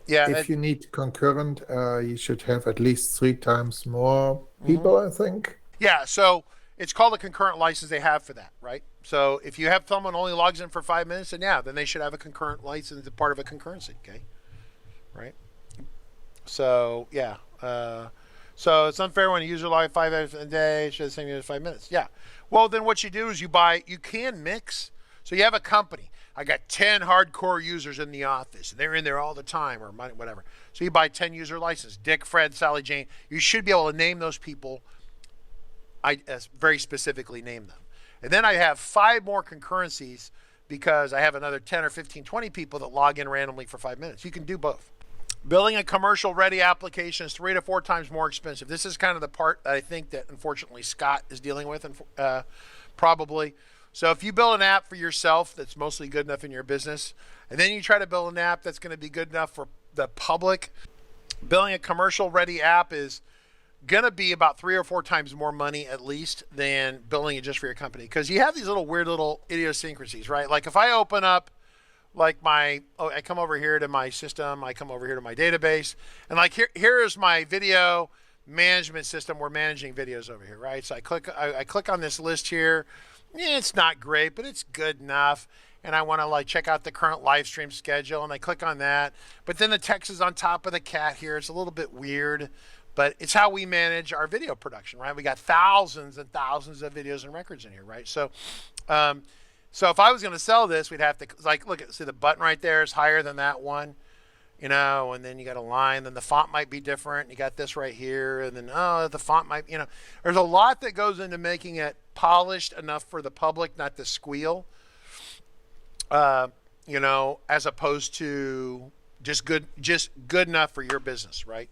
Yeah. If you need concurrent, you should have at least 3 times more people, I think. Yeah, so it's called a concurrent license they have for that, right? So if you have someone only logs in for 5 minutes, then they should have a concurrent license as part of a concurrency, okay? Right? So, yeah. So it's unfair when a user logs 5 hours a day, it should have the same as 5 minutes. Yeah. Well, then what you do is you can mix. So you have a company. I got 10 hardcore users in the office, and they're in there all the time or whatever. So you buy 10 user license. Dick, Fred, Sally, Jane. You should be able to name those people. I very specifically name them. And then I have 5 more concurrencies because I have another 10 or 15, 20 people that log in randomly for 5 minutes. You can do both. Building a commercial ready application is 3 to 4 times more expensive. This is kind of the part that I think that unfortunately Scott is dealing with, probably. So if you build an app for yourself that's mostly good enough in your business, and then you try to build an app that's going to be good enough for the public, building a commercial ready app is gonna be about 3 or 4 times more money at least than building it just for your company, because you have these little weird little idiosyncrasies, right? Like if I open up like I come over here to my system, I come over here to my database, and like here is my video management system. We're managing videos over here, right? So I click on this list here. Yeah, it's not great, but it's good enough. And I want to like check out the current live stream schedule, and I click on that. But then the text is on top of the cat here. It's a little bit weird. But it's how we manage our video production, right? We got thousands and thousands of videos and records in here, right? So, so if I was going to sell this, we'd have to like look at, see the button right there is higher than that one, and then you got a line. Then the font might be different. You got this right here, and then the font might, there's a lot that goes into making it polished enough for the public not to squeal, as opposed to just good enough for your business, right?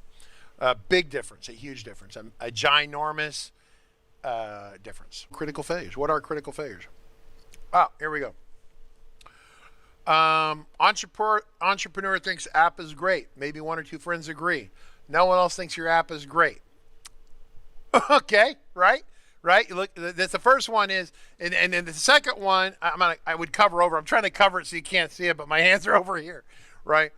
A big difference, a huge difference, a ginormous difference. Critical failures. What are critical failures? Oh, here we go. Entrepreneur thinks app is great. Maybe 1 or 2 friends agree. No one else thinks your app is great. Okay, right? You look. That's the first one is, and then the second one I would cover over. I'm trying to cover it so you can't see it, but my hands are over here, right?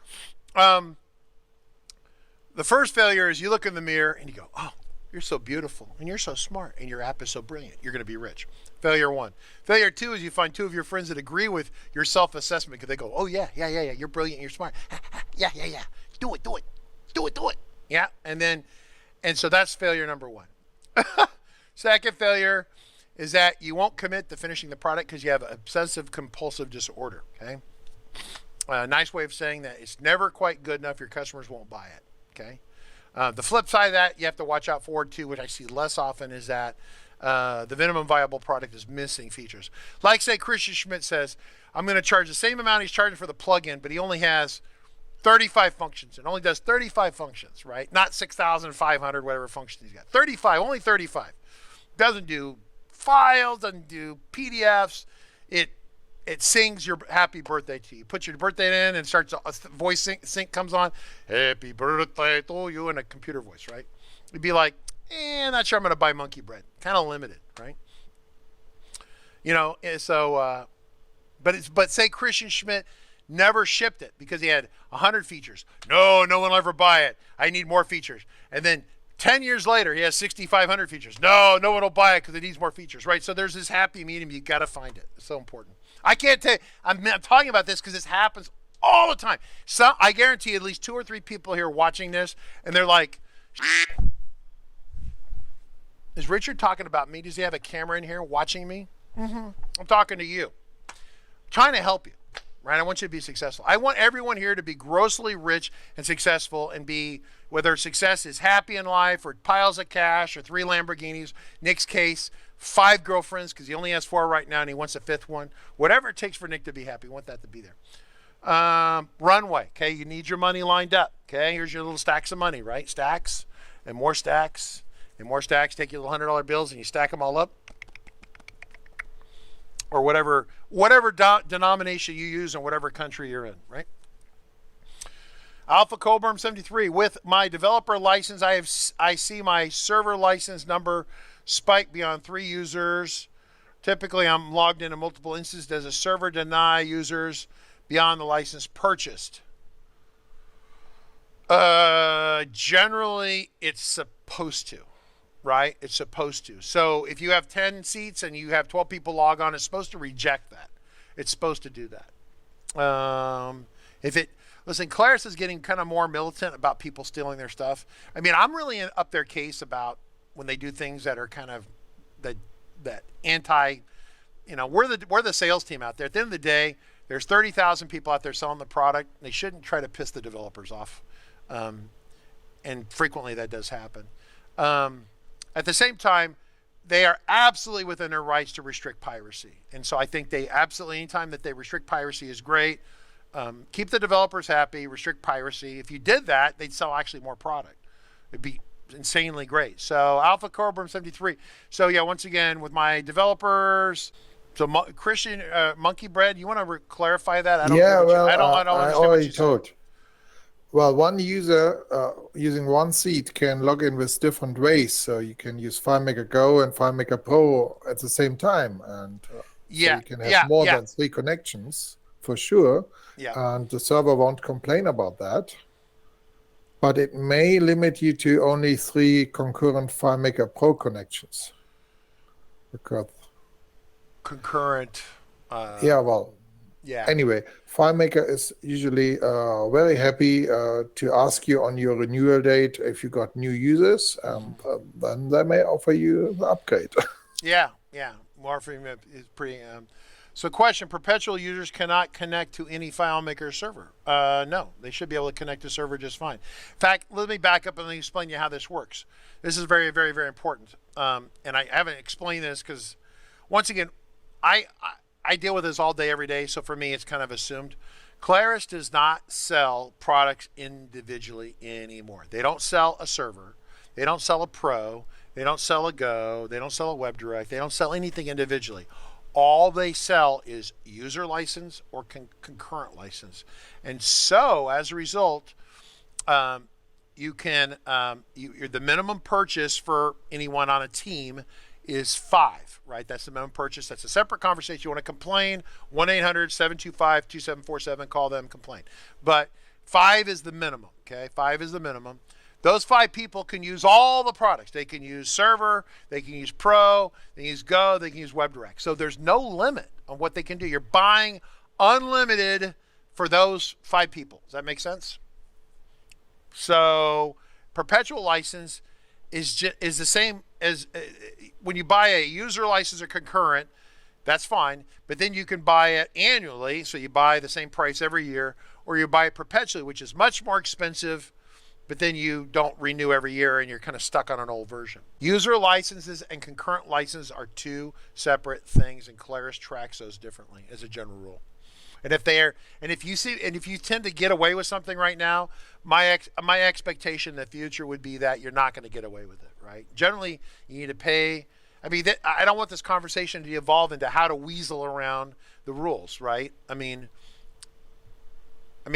The first failure is you look in the mirror and you go, oh, you're so beautiful and you're so smart and your app is so brilliant. You're going to be rich. Failure 1. Failure 2 is you find 2 of your friends that agree with your self-assessment because they go, oh, yeah. You're brilliant. You're smart. Yeah. Do it. Yeah. And so that's failure number 1. Second failure is that you won't commit to finishing the product because you have obsessive compulsive disorder. Okay. A nice way of saying that it's never quite good enough. Your customers won't buy it. Okay. The flip side of that you have to watch out for too, which I see less often, is that the minimum viable product is missing features. Like say Christian Schmidt says, I'm going to charge the same amount he's charging for the plugin, but he only has 35 functions. It only does 35 functions, right? Not 6,500 whatever functions he's got. 35, only 35. Doesn't do files, doesn't do PDFs. It sings your happy birthday to you. Put your birthday in and starts a voice sync comes on. Happy birthday to you in a computer voice, right? You'd be like, not sure I'm going to buy monkey bread. Kind of limited, right? But say Christian Schmidt never shipped it because he had 100 features. No one will ever buy it. I need more features. And then 10 years later, he has 6,500 features. No one will buy it because it needs more features, right? So there's this happy medium. You got to find it. It's so important. I can't tell you, I'm talking about this because this happens all the time. So I guarantee at least 2 or 3 people here watching this, and they're like, is Richard talking about me? Does he have a camera in here watching me? I'm talking to you. I'm trying to help you, right? I want you to be successful. I want everyone here to be grossly rich and successful and be, whether success is happy in life or piles of cash or 3 Lamborghinis. Nick's case, 5 girlfriends because he only has 4 right now and he wants a 5th one. Whatever it takes for Nick to be happy, we want that to be there. Runway, okay? You need your money lined up, okay? Here's your little stacks of money, right? Stacks and more stacks and more stacks. Take your little $100 bills and you stack them all up. Or whatever denomination you use in whatever country you're in, right? Alpha Coburn 73. With my developer license, I see my server license number spike beyond 3 users. Typically, I'm logged into multiple instances. Does a server deny users beyond the license purchased? Generally, it's supposed to, right? It's supposed to. So if you have 10 seats and you have 12 people log on, it's supposed to reject that. It's supposed to do that. Listen, Claris is getting kind of more militant about people stealing their stuff. I mean, I'm really up their case about when they do things that are kind of that anti, we're the sales team out there. At the end of the day, there's 30,000 people out there selling the product. They shouldn't try to piss the developers off. And frequently that does happen. At the same time, they are absolutely within their rights to restrict piracy. And so I think they absolutely, anytime that they restrict piracy is great. Keep the developers happy, restrict piracy. If you did that, they'd sell actually more product. It'd be insanely great. So Alpha Cobram 73. So yeah, once again, with my developers, so Christian Monkey Bread, you want to clarify that? I don't I already told. Well, one user using one seat can log in with different ways. So you can use FileMaker Go and FileMaker Pro at the same time. And so you can have more than 3 connections for sure. Yeah. And the server won't complain about that. But it may limit you to only 3 concurrent FileMaker Pro connections. Because concurrent. Anyway, FileMaker is usually very happy to ask you on your renewal date if you got new users, and then they may offer you the upgrade. Yeah. Morphing is pretty. So question, perpetual users cannot connect to any FileMaker server. No, they should be able to connect to server just fine. In fact, let me back up and let me explain to you how this works. This is very, very, very important. And I haven't explained this because, once again, I deal with this all day, every day. So for me, it's kind of assumed. Claris does not sell products individually anymore. They don't sell a server. They don't sell a Pro. They don't sell a Go. They don't sell a WebDirect. They don't sell anything individually. All they sell is user license or concurrent license. And so as a result, you can, the minimum purchase for anyone on a team is 5, right? That's the minimum purchase. That's a separate conversation. You want to complain, 1-800-725-2747, call them, complain. But 5 is the minimum, okay? 5 is the minimum. Those 5 people can use all the products. They can use server, they can use Pro, they can use Go, they can use WebDirect. So there's no limit on what they can do. You're buying unlimited for those 5 people. Does that make sense? So perpetual license is the same as when you buy a user license or concurrent, that's fine. But then you can buy it annually, so you buy the same price every year, or you buy it perpetually, which is much more expensive, but then you don't renew every year and you're kind of stuck on an old version. User licenses and concurrent licenses are 2 separate things, and Claris tracks those differently as a general rule. And if you tend to get away with something right now, my expectation in the future would be that you're not going to get away with it, right? Generally, you need to pay. I mean, I don't want this conversation to evolve into how to weasel around the rules, right? I mean,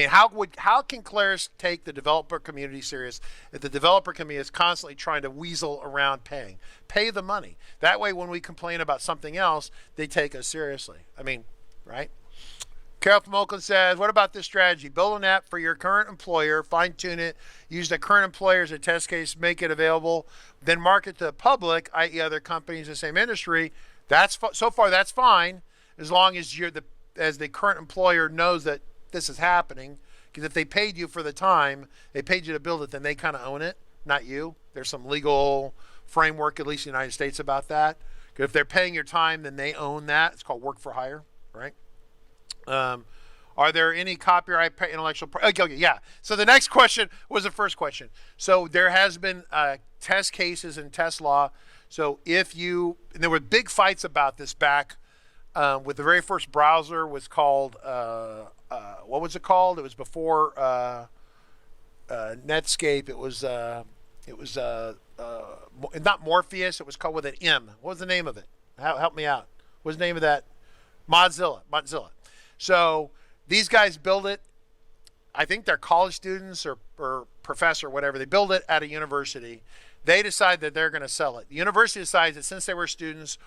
how can Claris take the developer community serious if the developer community is constantly trying to weasel around paying? Pay the money. That way, when we complain about something else, they take us seriously. I mean, right? Carol from Oakland says, what about this strategy? Build an app for your current employer, fine-tune it, use the current employer as a test case, make it available, then market to the public, i.e. other companies in the same industry. So far, that's fine, as long as the current employer knows that this is happening. Because if they paid you for the time, they paid you to build it, then they kind of own it, not you. There's some legal framework, at least in the United States, about that. Because if they're paying your time, then they own that. It's called work for hire, right? Are there any copyright intellectual property? Okay, yeah. So the next question was the first question. So there has been test cases in test law. So and there were big fights about this back with the very first browser was called, what was it called? It was before Netscape. It was not Morpheus. It was called with an M. What was the name of it? Help me out. What was the name of that? Mozilla. So these guys built it. I think they're college students or professor, whatever. They build it at a university. They decide that they're going to sell it. The university decides that since they were students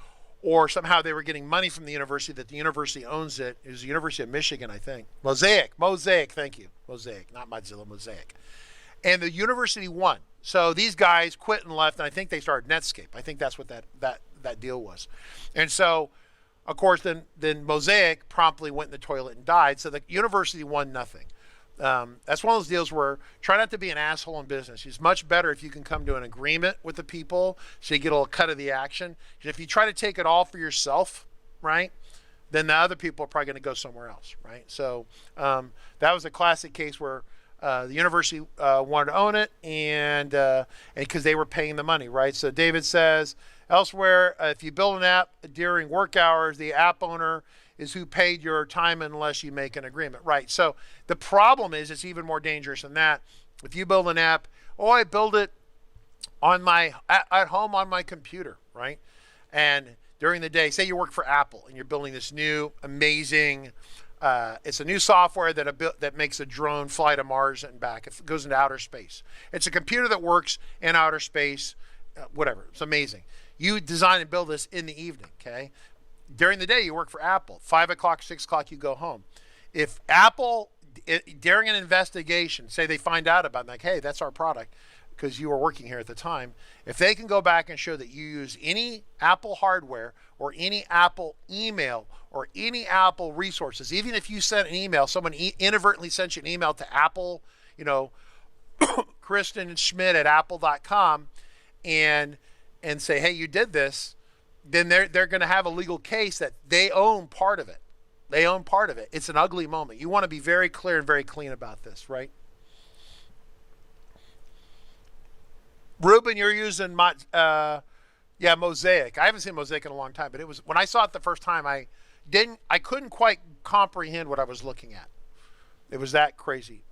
or somehow they were getting money from the university, that the university owns it. It was the University of Michigan, I think. Mosaic, thank you. Mosaic, not Mozilla, Mosaic. And the university won. So these guys quit and left, and I think they started Netscape. I think that's what that deal was. And so, of course, then Mosaic promptly went in the toilet and died. So the university won nothing. That's one of those deals where try not to be an asshole in business. It's much better if you can come to an agreement with the people so you get a little cut of the action. If you try to take it all for yourself, right, then the other people are probably going to go somewhere else, right? So that was a classic case where the university wanted to own it and because they were paying the money, right? So David says, elsewhere, if you build an app during work hours, the app owner is who paid your time unless you make an agreement, right? So the problem is it's even more dangerous than that. If you build an app, I build it on at home on my computer, right? And during the day, say you work for Apple and you're building this new amazing, it's a new software that makes a drone fly to Mars and back. It goes into outer space. It's a computer that works in outer space, whatever. It's amazing. You design and build this in the evening, okay? During the day, you work for Apple. 5 o'clock, 6 o'clock, you go home. If Apple, during an investigation, say they find out about it, like, hey, that's our product, because you were working here at the time, if they can go back and show that you use any Apple hardware or any Apple email or any Apple resources, even if you sent an email, someone inadvertently sent you an email to Apple, Kristen Schmidt at apple.com and say, hey, you did this, then they're going to have a legal case that they own part of it. They own part of it. It's an ugly moment. You want to be very clear and very clean about this, right? Ruben, you're using Mosaic. I haven't seen Mosaic in a long time, but it was when I saw it the first time, I couldn't quite comprehend what I was looking at. It was that crazy.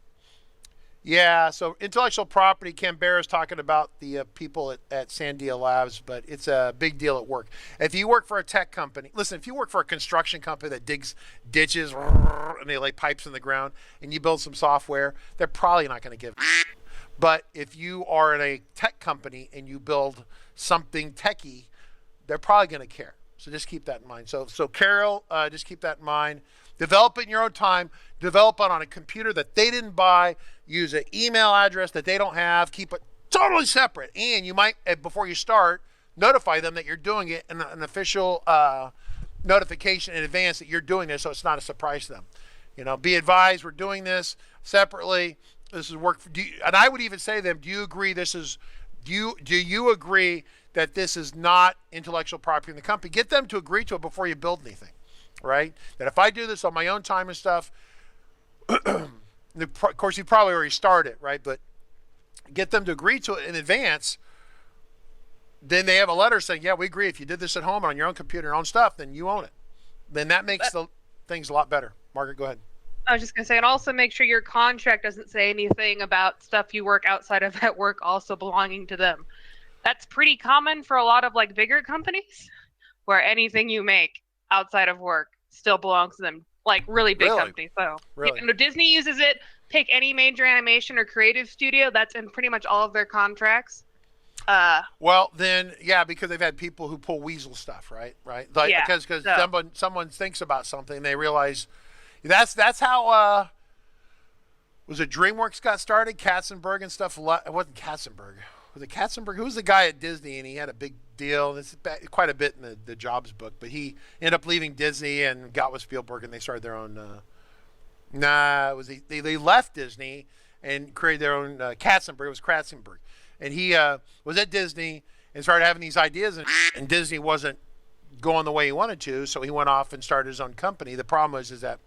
Yeah, so intellectual property, Canberra's talking about the people at Sandia Labs, but it's a big deal at work. If you work for a tech company, listen, if you work for a construction company that digs ditches and they lay pipes in the ground and you build some software, they're probably not going to give a But if you are in a tech company and you build something techie, they're probably going to care. So just keep that in mind. So Carol, just keep that in mind. Develop it in your own time. Develop it on a computer that they didn't buy. Use an email address that they don't have. Keep it totally separate. And you might, before you start, notify them that you're doing it in an official notification in advance that you're doing this, so it's not a surprise to them. Be advised, we're doing this separately. This is work. And I would even say to them, do you agree do you agree that this is not intellectual property in the company? Get them to agree to it before you build anything. Right? That if I do this on my own time and stuff, of course, you probably already started, right? But get them to agree to it in advance. Then they have a letter saying, yeah, we agree. If you did this at home on your own computer, your own stuff, then you own it. Then that makes the things a lot better. Margaret, go ahead. I was just going to say, and also make sure your contract doesn't say anything about stuff you work outside of that work also belonging to them. That's pretty common for a lot of bigger companies where anything you make outside of work still belongs to them, really big companies. So really? Disney uses it. Pick any major animation or creative studio, that's in pretty much all of their contracts. Well, then, yeah, because they've had people who pull weasel stuff, right? Because someone thinks about something, they realize that's how was it Dreamworks got started? Katzenberg and stuff. It wasn't Katzenberg. Was it Katzenberg? Who was the guy at Disney? And he had a big deal. This is quite a bit in the Jobs book, but he ended up leaving Disney and got with Spielberg, and they started their own. They left Disney and created their own Katzenberg. It was Katzenberg, and he was at Disney and started having these ideas, and Disney wasn't going the way he wanted to, so he went off and started his own company. The problem is that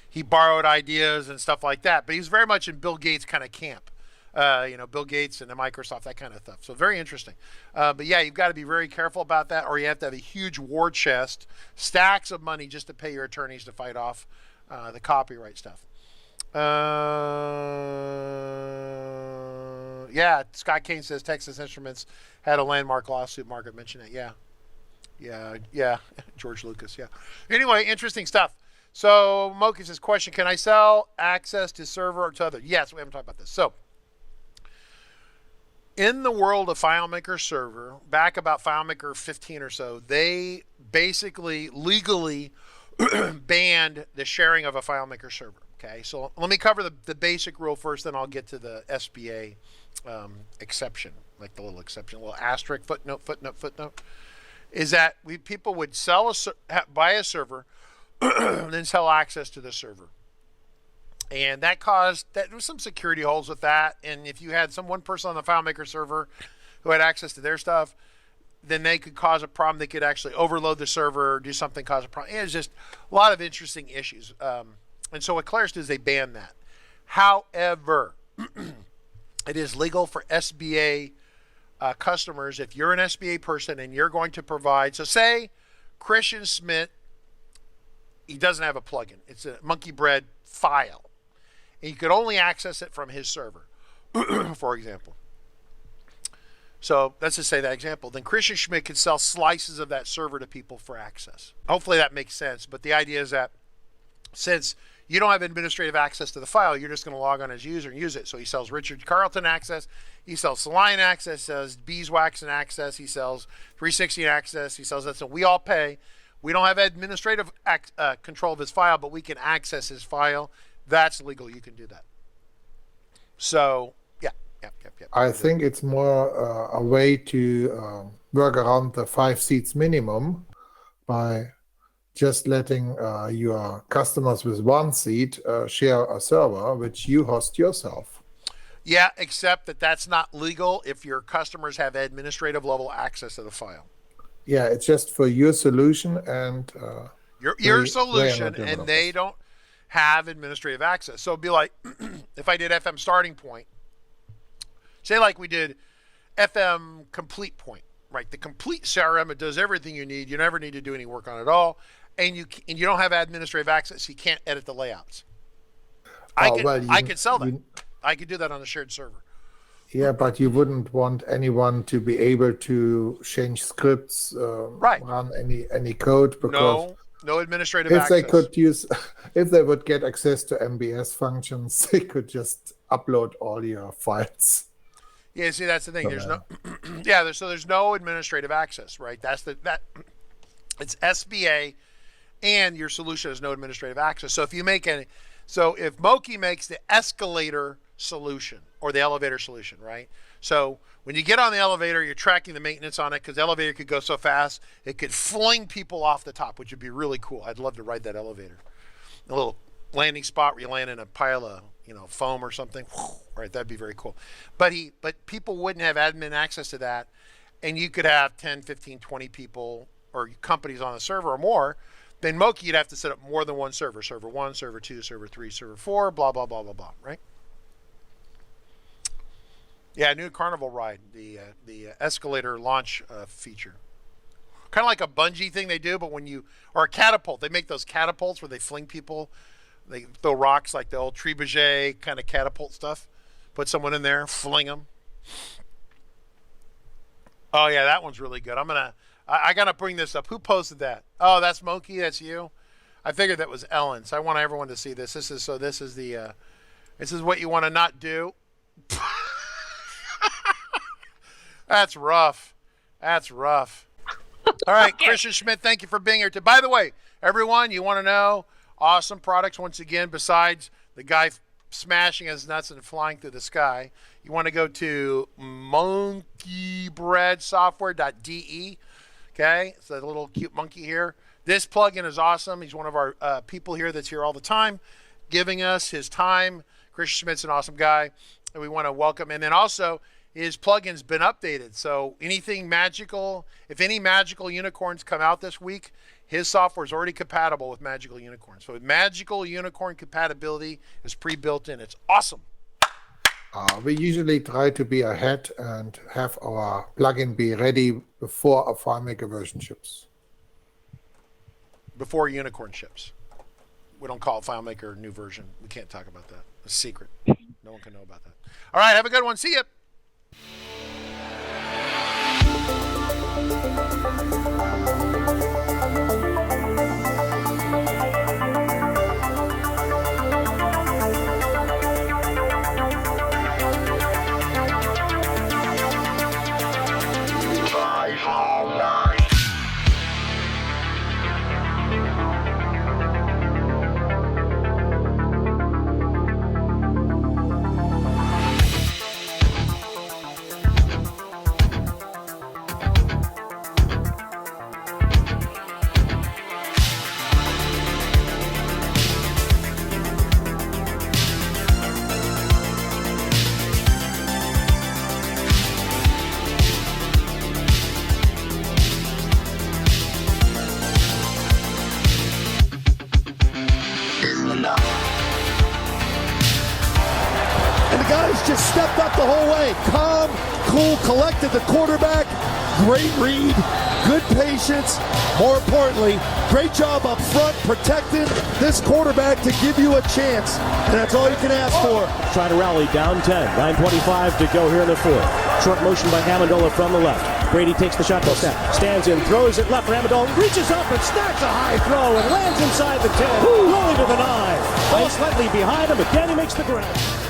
he borrowed ideas and stuff like that, but he was very much in Bill Gates kind of camp. Bill Gates and the Microsoft, that kind of stuff. So very interesting. But yeah, you've got to be very careful about that, or you have to have a huge war chest, stacks of money just to pay your attorneys to fight off the copyright stuff. Yeah, Scott Kane says Texas Instruments had a landmark lawsuit. Margaret mentioned it. Yeah. George Lucas. Yeah. Anyway, interesting stuff. So Moki says, question, can I sell access to server or to other? Yes, we haven't talked about this. So in the world of FileMaker Server, back about FileMaker 15 or so, they basically legally banned the sharing of a FileMaker server. Okay, so let me cover the basic rule first, then I'll get to the SBA exception, like the little exception, little asterisk, footnote, is that people would buy a server, then sell access to the server. And that there was some security holes with that. And if you had one person on the FileMaker server who had access to their stuff, then they could cause a problem. They could actually overload the server, do something, cause a problem. It was just a lot of interesting issues. And so what Claris did is they banned that. However, it is legal for SBA customers, if you're an SBA person and you're going to provide, so say Christian Smith, he doesn't have a plugin. It's a monkey bread file. And you could only access it from his server, for example. So let's just say that example. Then Christian Schmidt could sell slices of that server to people for access. Hopefully that makes sense. But the idea is that since you don't have administrative access to the file, you're just going to log on as a user and use it. So he sells Richard Carlton access. He sells Saline access, sells Beeswax and access. He sells 360 access. He sells that. So we all pay. We don't have administrative control of his file, but we can access his file. That's legal. You can do that. So, yeah. I think it's more a way to work around the 5 seats minimum by just letting your customers with 1 seat share a server, which you host yourself. Yeah, except that that's not legal if your customers have administrative level access to the file. Yeah, it's just for your solution and your solution, and they don't have administrative access. So it'd be like if I did FM starting point, say like we did FM complete point, right? The complete CRM, it does everything you need. You never need to do any work on it at all, and you don't have administrative access. You can't edit the layouts. I could sell that. I could do that on a shared server. Yeah, but you wouldn't want anyone to be able to change scripts, run any code, because no administrative access. If they would get access to MBS functions, they could just upload all your files. Yeah, see, that's the thing. There's no administrative access, right? It's SBA, and your solution has no administrative access. So if Moki makes the escalator solution or the elevator solution, right? So when you get on the elevator, you're tracking the maintenance on it because the elevator could go so fast it could fling people off the top, which would be really cool. I'd love to ride that elevator. A little landing spot where you land in a pile of foam or something, right? That'd be very cool. But people wouldn't have admin access to that, and you could have 10, 15, 20 people or companies on the server or more. Then Moki, you'd have to set up more than one server. Server 1, server 2, server 3, server 4, blah, blah, blah, blah, blah, right? Yeah, new Carnival ride, the escalator launch feature. Kind of like a bungee thing they do, but or a catapult. They make those catapults where they fling people. They throw rocks like the old trebuchet kind of catapult stuff. Put someone in there, fling them. Oh yeah, that one's really good. I gotta bring this up. Who posted that? Oh, that's Moki. That's you. I figured that was Ellen. So I want everyone to see this. This is what you want to not do. That's rough. All right, Christian Schmidt, thank you for being here. By the way, everyone, you want to know awesome products once again, besides the guy smashing his nuts and flying through the sky, you want to go to monkeybreadsoftware.de. Okay, it's a little cute monkey here. This plugin is awesome. He's one of our people here that's here all the time, giving us his time. Christian Schmidt's an awesome guy, and we want to welcome. And then also, his plugin's been updated. So anything magical, if any magical unicorns come out this week, his software is already compatible with magical unicorns. So magical unicorn compatibility is pre-built in. It's awesome. We usually try to be ahead and have our plugin be ready before a FileMaker version ships. Before unicorn ships. We don't call it FileMaker new version. We can't talk about that. It's a secret. No one can know about that. All right, have a good one. See ya. guys just stepped up the whole way. Calm, cool, collected. The quarterback, great read, good patience. More importantly, great job up front protecting this quarterback to give you a chance. And that's all you can ask for. Try to rally down 10. 9:25 to go here in the fourth. Short motion by Amendola from the left. Brady takes the shotgun snap, stands in, throws it left for Amendola, reaches up and snacks a high throw and lands inside the 10, rolling to the 9. Ball slightly behind him, again he makes the grab.